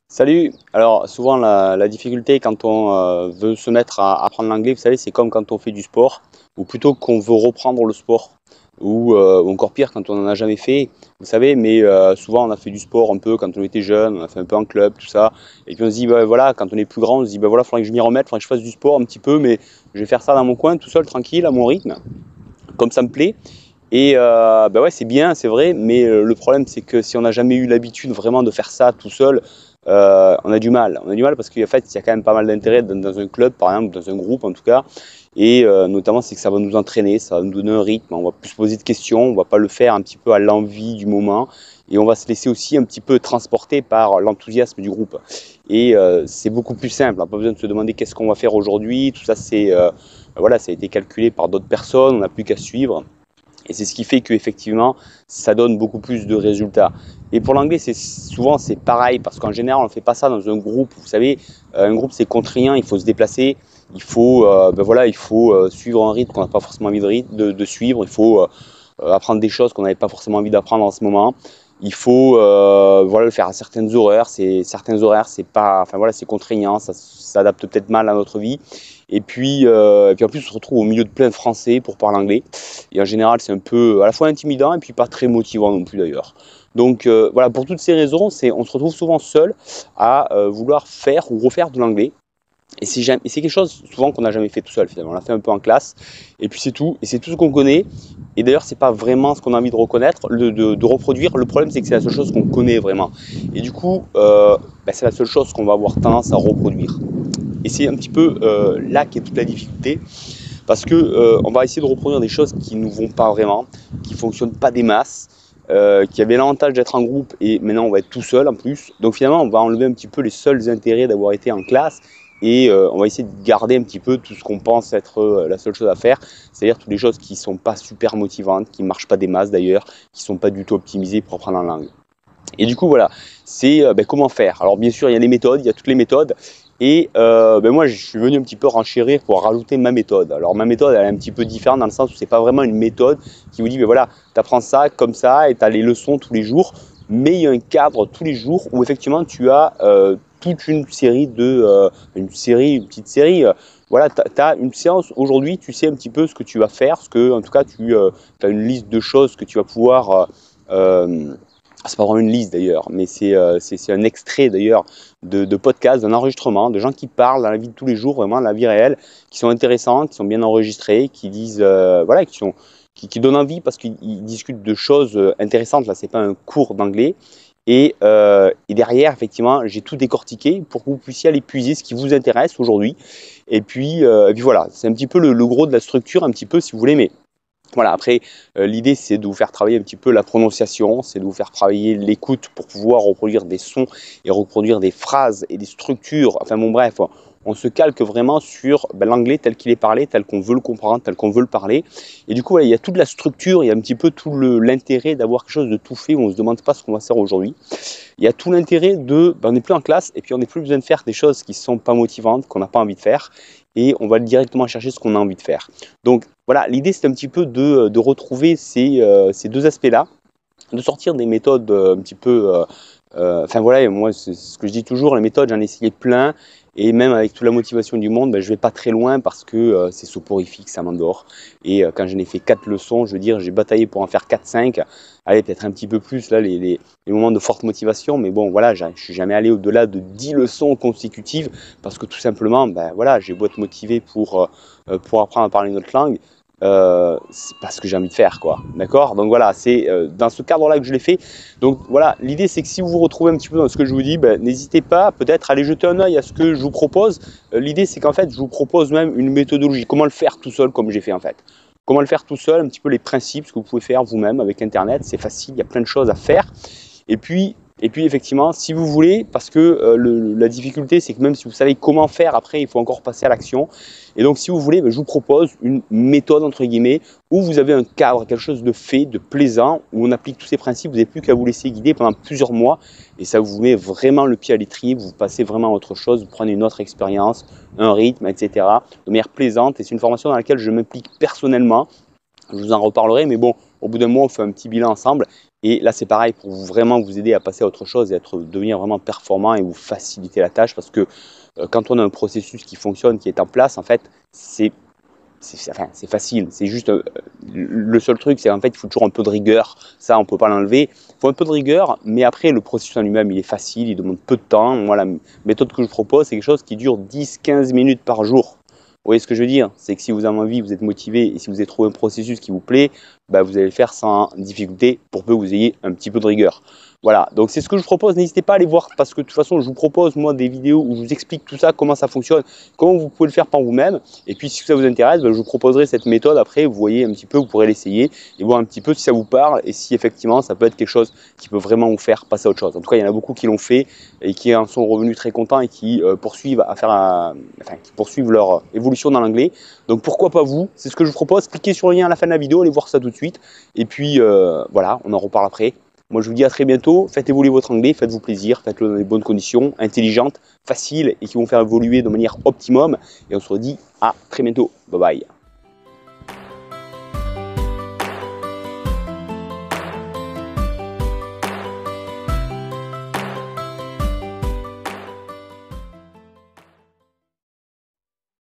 Salut! Alors souvent la difficulté quand on veut se mettre à apprendre l'anglais, vous savez, c'est comme quand on fait du sport, ou plutôt qu'on veut reprendre le sport, ou encore pire quand on n'en a jamais fait, vous savez, mais souvent on a fait du sport un peu quand on était jeune, on a fait un peu en club, tout ça, et puis on se dit, bah, voilà, quand on est plus grand, on se dit, bah, voilà, il faudrait que je m'y remette, il faudrait que je fasse du sport un petit peu, mais je vais faire ça dans mon coin, tout seul, tranquille, à mon rythme, comme ça me plaît. Et bah ouais, c'est bien, c'est vrai, mais le problème, c'est que si on n'a jamais eu l'habitude vraiment de faire ça tout seul, on a du mal. On a du mal parce qu'en fait, il y a quand même pas mal d'intérêt dans un club, par exemple, dans un groupe en tout cas. Et notamment, c'est que ça va nous entraîner, ça va nous donner un rythme. On va plus se poser de questions, on va pas le faire un petit peu à l'envie du moment. Et on va se laisser aussi un petit peu transporter par l'enthousiasme du groupe. Et c'est beaucoup plus simple. On n'a pas besoin de se demander qu'est-ce qu'on va faire aujourd'hui. Tout ça, c'est voilà, ça a été calculé par d'autres personnes. On n'a plus qu'à suivre. Et c'est ce qui fait qu'effectivement, ça donne beaucoup plus de résultats. Et pour l'anglais, souvent c'est pareil, parce qu'en général, on ne fait pas ça dans un groupe. Vous savez, un groupe, c'est contraignant, il faut se déplacer, il faut suivre un rythme qu'on n'a pas forcément envie de suivre, il faut apprendre des choses qu'on n'avait pas forcément envie d'apprendre en ce moment. Il faut le faire à certaines horaires. Certains horaires, c'est contraignant, ça s'adapte peut-être mal à notre vie. Et puis en plus, on se retrouve au milieu de plein de Français pour parler anglais. Et en général, c'est un peu à la fois intimidant et puis pas très motivant non plus d'ailleurs. Donc voilà, pour toutes ces raisons, on se retrouve souvent seul à vouloir faire ou refaire de l'anglais. Et c'est quelque chose souvent qu'on n'a jamais fait tout seul finalement. On l'a fait un peu en classe, et puis c'est tout. Et c'est tout ce qu'on connaît. Et d'ailleurs, c'est pas vraiment ce qu'on a envie de reconnaître, de reproduire. Le problème, c'est que c'est la seule chose qu'on connaît vraiment. Et du coup, c'est la seule chose qu'on va avoir tendance à reproduire. Et c'est un petit peu là qu'est toute la difficulté. Parce que on va essayer de reproduire des choses qui ne nous vont pas vraiment, qui ne fonctionnent pas des masses, qui avaient l'avantage d'être en groupe et maintenant on va être tout seul en plus. Donc finalement on va enlever un petit peu les seuls intérêts d'avoir été en classe et on va essayer de garder un petit peu tout ce qu'on pense être la seule chose à faire, c'est-à-dire toutes les choses qui ne sont pas super motivantes, qui ne marchent pas des masses d'ailleurs, qui ne sont pas du tout optimisées pour apprendre la langue. Et du coup, voilà, c'est comment faire. Alors, bien sûr, il y a les méthodes, il y a toutes les méthodes. Et moi, je suis venu un petit peu renchérir pour rajouter ma méthode. Alors, ma méthode, elle est un petit peu différente dans le sens où c'est pas vraiment une méthode qui vous dit, voilà, tu apprends ça comme ça et tu as les leçons tous les jours. Mais il y a un cadre tous les jours où effectivement, tu as toute une série une petite série. Voilà, tu as une séance aujourd'hui, tu sais un petit peu ce que tu vas faire, en tout cas, tu as une liste de choses que tu vas pouvoir c'est pas vraiment une liste d'ailleurs, mais c'est un extrait d'ailleurs de podcasts, d'un enregistrement, de gens qui parlent dans la vie de tous les jours, vraiment dans la vie réelle, qui sont intéressants, qui sont bien enregistrés, qui disent, qui donnent envie parce qu'ils discutent de choses intéressantes. Là, c'est pas un cours d'anglais. Et derrière, effectivement, j'ai tout décortiqué pour que vous puissiez aller puiser ce qui vous intéresse aujourd'hui. Et puis voilà, c'est un petit peu le gros de la structure, un petit peu si vous voulez, mais voilà, après, l'idée, c'est de vous faire travailler un petit peu la prononciation, c'est de vous faire travailler l'écoute pour pouvoir reproduire des sons et reproduire des phrases et des structures. Enfin bon, bref, on se calque vraiment sur l'anglais tel qu'il est parlé, tel qu'on veut le comprendre, tel qu'on veut le parler. Et du coup, ouais, il y a toute la structure, il y a un petit peu tout l'intérêt d'avoir quelque chose de tout fait où on ne se demande pas ce qu'on va faire aujourd'hui. Il y a tout l'intérêt on n'est plus en classe et puis on n'est plus besoin de faire des choses qui ne sont pas motivantes, qu'on n'a pas envie de faire. Et on va directement chercher ce qu'on a envie de faire. Donc voilà, l'idée c'est un petit peu de retrouver ces deux aspects-là, de sortir des méthodes un petit peu moi, c'est ce que je dis toujours, les méthodes, j'en ai essayé plein. Et même avec toute la motivation du monde, je ne vais pas très loin parce que c'est soporifique, ça m'endort. Et quand j'en ai fait 4 leçons, je veux dire, j'ai bataillé pour en faire 4-5. Allez, peut-être un petit peu plus, là, les moments de forte motivation. Mais bon, voilà, je ne suis jamais allé au-delà de 10 leçons consécutives parce que tout simplement, j'ai beau être motivé pour apprendre à parler une autre langue. C'est pas ce que j'ai envie de faire, quoi. D'accord? Donc voilà, c'est dans ce cadre-là que je l'ai fait. Donc voilà, l'idée c'est que si vous vous retrouvez un petit peu dans ce que je vous dis, n'hésitez pas peut-être à aller jeter un œil à ce que je vous propose. L'idée c'est qu'en fait, je vous propose même une méthodologie. Comment le faire tout seul comme j'ai fait en fait. Comment le faire tout seul, un petit peu les principes, ce que vous pouvez faire vous-même avec Internet. C'est facile, il y a plein de choses à faire. Et puis effectivement, si vous voulez, parce que la difficulté, c'est que même si vous savez comment faire, après, il faut encore passer à l'action. Et donc, si vous voulez, je vous propose une méthode, entre guillemets, où vous avez un cadre, quelque chose de fait, de plaisant, où on applique tous ces principes, vous n'avez plus qu'à vous laisser guider pendant plusieurs mois, et ça vous met vraiment le pied à l'étrier, vous passez vraiment à autre chose, vous prenez une autre expérience, un rythme, etc., de manière plaisante, et c'est une formation dans laquelle je m'implique personnellement. Je vous en reparlerai, mais bon, Au bout d'un mois, on fait un petit bilan ensemble. Et là, c'est pareil pour vraiment vous aider à passer à autre chose et devenir vraiment performant et vous faciliter la tâche. Parce que quand on a un processus qui fonctionne, qui est en place, en fait, c'est facile. C'est juste le seul truc, c'est en fait, il faut toujours un peu de rigueur. Ça, on peut pas l'enlever. Il faut un peu de rigueur, mais après, le processus en lui-même, il est facile, il demande peu de temps. Moi, la méthode que je propose, c'est quelque chose qui dure 10-15 minutes par jour. Vous voyez ce que je veux dire? C'est que si vous avez envie, vous êtes motivé et si vous avez trouvé un processus qui vous plaît, bah, vous allez le faire sans difficulté pour peu que vous ayez un petit peu de rigueur. Voilà, donc c'est ce que je vous propose. N'hésitez pas à aller voir parce que de toute façon, je vous propose moi des vidéos où je vous explique tout ça, comment ça fonctionne, comment vous pouvez le faire par vous-même. Et puis si ça vous intéresse, bah, je vous proposerai cette méthode. Après, vous voyez un petit peu, vous pourrez l'essayer et voir un petit peu si ça vous parle et si effectivement ça peut être quelque chose qui peut vraiment vous faire passer à autre chose. En tout cas, il y en a beaucoup qui l'ont fait et qui en sont revenus très contents et qui poursuivent qui poursuivent leur évolution dans l'anglais. Donc pourquoi pas vous? C'est ce que je vous propose. Cliquez sur le lien à la fin de la vidéo, allez voir ça tout de suite. Et puis voilà, on en reparle après. Moi, je vous dis à très bientôt. Faites évoluer votre anglais, faites-vous plaisir, faites-le dans les bonnes conditions, intelligentes, faciles et qui vont faire évoluer de manière optimum. Et on se redit à très bientôt. Bye bye.